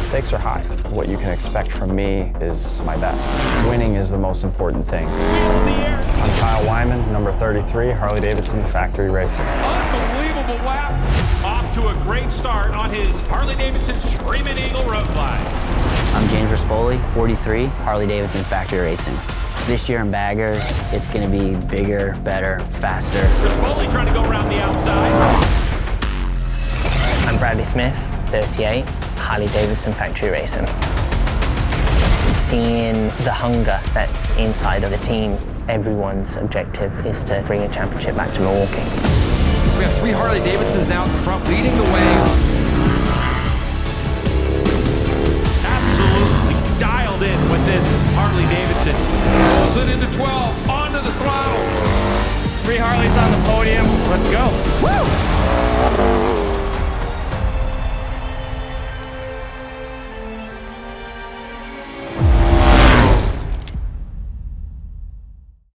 stakes are high. What you can expect from me is my best. Winning is the most important thing. I'm Kyle Wyman, number 33, Harley-Davidson Factory Racing. Unbelievable lap. Off to a great start on his Harley-Davidson Screaming Eagle road glide. I'm James Rispoli, 43, Harley-Davidson Factory Racing. This year in baggers, it's going to be bigger, better, faster. Rispoli trying to go around the outside. I'm Bradley Smith, 38, Harley-Davidson Factory Racing. Seeing the hunger that's inside of the team, everyone's objective is to bring a championship back to Milwaukee. We have 3 Harley-Davidsons now at the front leading the way. Absolutely dialed in with this Harley-Davidson. Pulls it into 12, onto the throttle. 3 Harleys on the podium, let's go. Woo!